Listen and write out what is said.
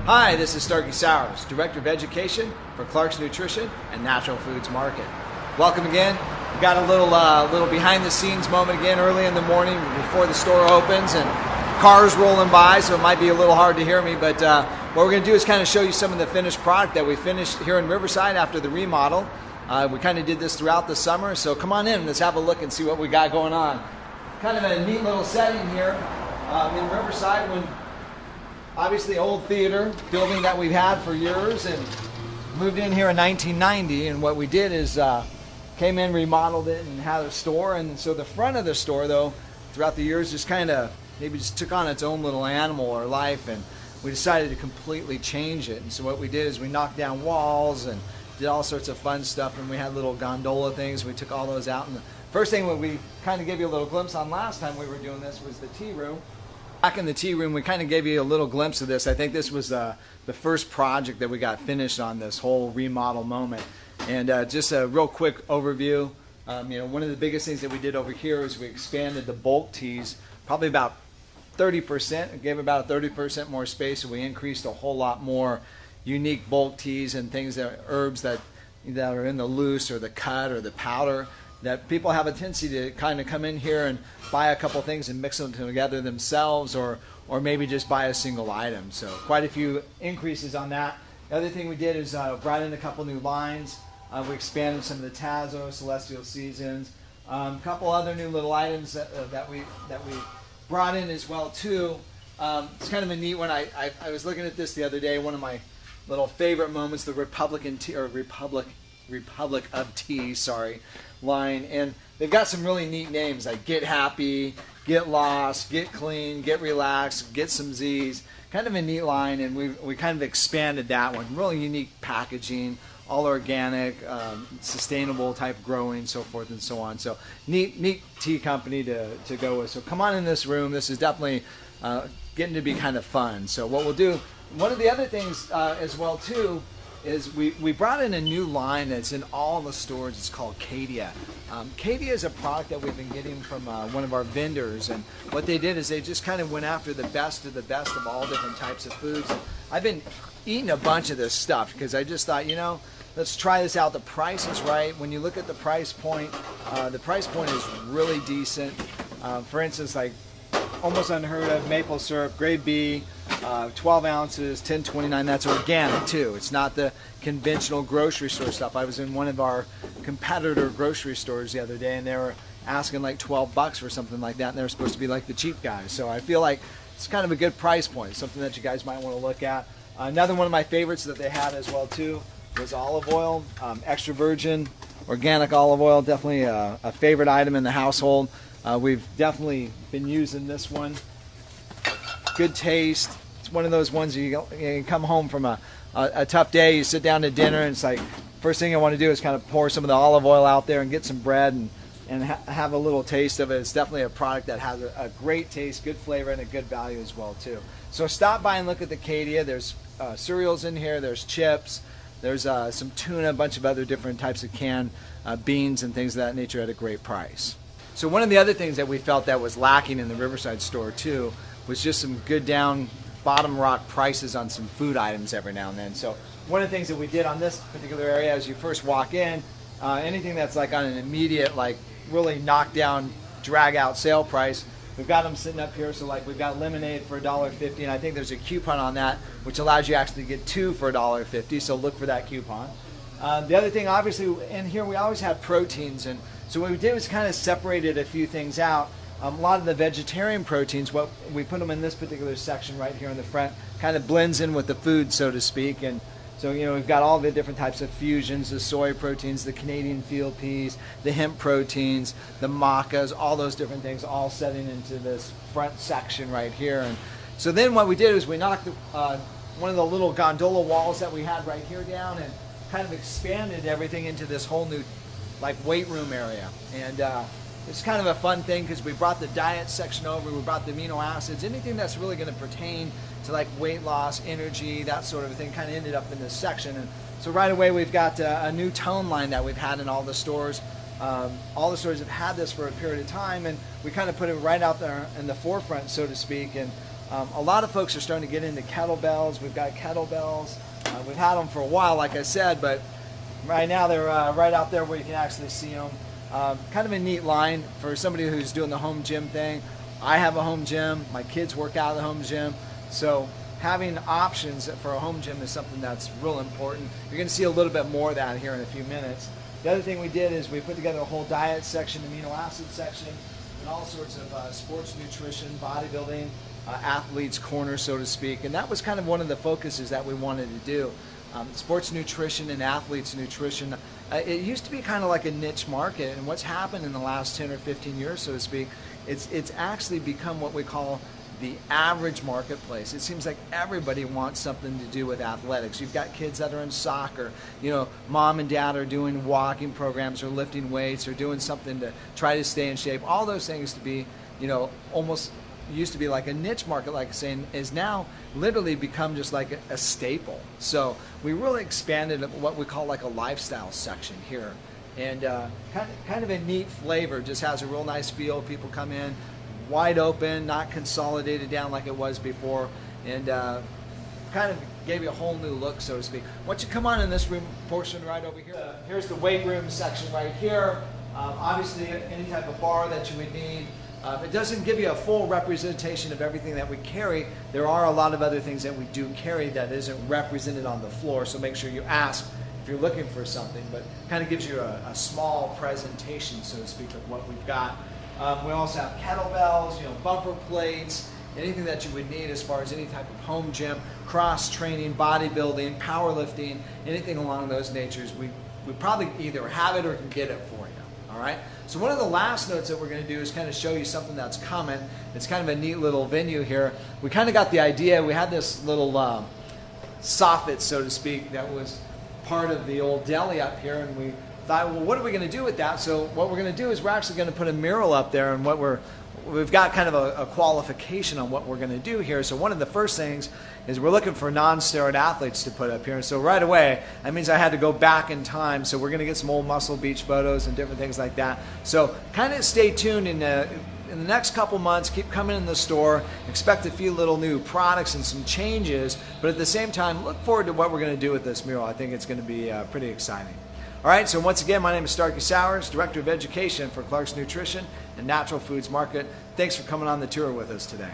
Hi, this is Starkey Sowers, Director of Education for Clark's Nutrition and Natural Foods Market. Welcome again. We got a little behind the scenes moment again early in the morning before the store opens and cars rolling by, so it might be a little hard to hear me, but what we're going to do is kind of show you some of the finished product that we finished here in Riverside after the remodel. We kind of did this throughout the summer, so come on in, let's have a look and see what we got going on. Kind of a neat little setting here in Riverside, when obviously old theater building that we've had for years, and moved in here in 1990, and what we did is came in, remodeled it, and had a store. And so the front of the store, though, throughout the years just kind of maybe just took on its own little animal or life, and we decided to completely change it. And so what we did is we knocked down walls and did all sorts of fun stuff, and we had little gondola things. We took all those out, and the first thing that we kind of gave you a little glimpse on last time we were doing this was the tea room. Back in the tea room, we kind of gave you a little glimpse of this. I think this was the first project that we got finished on this whole remodel moment. And just a real quick overview. One of the biggest things that we did over here is we expanded the bulk teas probably about 30%. It gave about a 30% more space, and we increased a whole lot more unique bulk teas and things that herbs that are in the loose or the cut or the powder, that people have a tendency to kind of come in here and buy a couple things and mix them together themselves, or maybe just buy a single item. So quite a few increases on that. The other thing we did is brought in a couple new lines. We expanded some of the Tazo, Celestial Seasons, a couple other new little items that we brought in as well too. It's kind of a neat one. I was looking at this the other day. One of my little favorite moments, the Republic of Tea, line, and they've got some really neat names like Get Happy, Get Lost, Get Clean, Get Relaxed, Get Some Z's. Kind of a neat line, and we kind of expanded that one. Really unique packaging, all organic, sustainable type growing, so forth and so on. So neat tea company to go with. So come on in this room. This is definitely getting to be kind of fun. So what we'll do, one of the other things as well too, is we brought in a new line that's in all the stores. It's called Cadia. Cadia is a product that we've been getting from one of our vendors, and what they did is they just kind of went after the best of all different types of foods. And I've been eating a bunch of this stuff because I just thought, let's try this out. The price is right. When you look at the price point is really decent. For instance, like almost unheard of maple syrup, grade B, 12 ounces, $10.29. That's organic too. It's not the conventional grocery store stuff. I was in one of our competitor grocery stores the other day, and they were asking like $12 for something like that, and they were supposed to be like the cheap guys. So I feel like it's kind of a good price point, something that you guys might want to look at. Another one of my favorites that they had as well too was olive oil, extra virgin, organic olive oil. Definitely a favorite item in the household. We've definitely been using this one. Good taste. It's one of those ones you come home from a tough day, you sit down to dinner, and it's like, first thing I want to do is kind of pour some of the olive oil out there and get some bread and have a little taste of it. It's definitely a product that has a great taste, good flavor, and a good value as well too. So stop by and look at the Cadia. There's cereals in here, there's chips, there's some tuna, a bunch of other different types of canned beans and things of that nature at a great price. So one of the other things that we felt that was lacking in the Riverside store too was just some good down bottom rock prices on some food items every now and then. So one of the things that we did on this particular area, as you first walk in, anything that's like on an immediate, like really knockdown, drag out sale price, we've got them sitting up here. So like we've got lemonade for $1.50, and I think there's a coupon on that which allows you actually to get two for $1.50. So look for that coupon. The other thing, obviously, in here we always have proteins, and so what we did was kind of separated a few things out. A lot of the vegetarian proteins, what we put them in this particular section right here in the front, kind of blends in with the food, so to speak. And so, we've got all the different types of fusions, the soy proteins, the Canadian field peas, the hemp proteins, the macas, all those different things, all setting into this front section right here. And so then what we did is we knocked one of the little gondola walls that we had right here down and kind of expanded everything into this whole new like weight room area. And it's kind of a fun thing because we brought the diet section over, we brought the amino acids, anything that's really going to pertain to like weight loss, energy, that sort of thing kind of ended up in this section. And so right away we've got a new tone line that we've had in all the stores. All the stores have had this for a period of time, and we kind of put it right out there in the forefront, so to speak. And A lot of folks are starting to get into kettlebells. We've got kettlebells. We've had them for a while, like I said, but right now they're right out there where you can actually see them. Kind of a neat line for somebody who's doing the home gym thing. I have a home gym. My kids work out at the home gym. So having options for a home gym is something that's real important. You're going to see a little bit more of that here in a few minutes. The other thing we did is we put together a whole diet section, amino acid section, and all sorts of sports nutrition, bodybuilding, athletes corner, so to speak. And that was kind of one of the focuses that we wanted to do. Sports nutrition and athletes nutrition, it used to be kind of like a niche market, and what's happened in the last 10 or 15 years, so to speak, it's actually become what we call the average marketplace. It seems like everybody wants something to do with athletics. You've got kids that are in soccer, you know, mom and dad are doing walking programs or lifting weights or doing something to try to stay in shape. All those things to be, you know, almost used to be like a niche market, like saying, is now literally become just like a staple. So we really expanded what we call like a lifestyle section here, and kind of a neat flavor. Just has a real nice feel. People come in wide open, not consolidated down like it was before, and kind of gave you a whole new look, so to speak. Once you come on in this room portion right over here, here's the weight room section right here. Obviously any type of bar that you would need. It doesn't give you a full representation of everything that we carry. There are a lot of other things that we do carry that isn't represented on the floor, so make sure you ask if you're looking for something, but kind of gives you a small presentation, so to speak, of what we've got. We also have kettlebells, you know, bumper plates, anything that you would need as far as any type of home gym, cross training, bodybuilding, powerlifting, anything along those natures. We probably either have it or can get it for you. All right. So one of the last notes that we're going to do is kind of show you something that's coming. It's kind of a neat little venue here. We kind of got the idea. We had this little soffit, so to speak, that was part of the old deli up here, and we thought, well, what are we going to do with that? So what we're going to do is we're actually going to put a mural up there, and we've got kind of a qualification on what we're going to do here. So one of the first things is we're looking for non-steroid athletes to put up here. So right away, that means I had to go back in time. So we're going to get some old Muscle Beach photos and different things like that. So kind of stay tuned in the next couple months. Keep coming in the store. Expect a few little new products and some changes. But at the same time, look forward to what we're going to do with this mural. I think it's going to be pretty exciting. All right, so once again, my name is Starkey Sowers, Director of Education for Clark's Nutrition and Natural Foods Market. Thanks for coming on the tour with us today.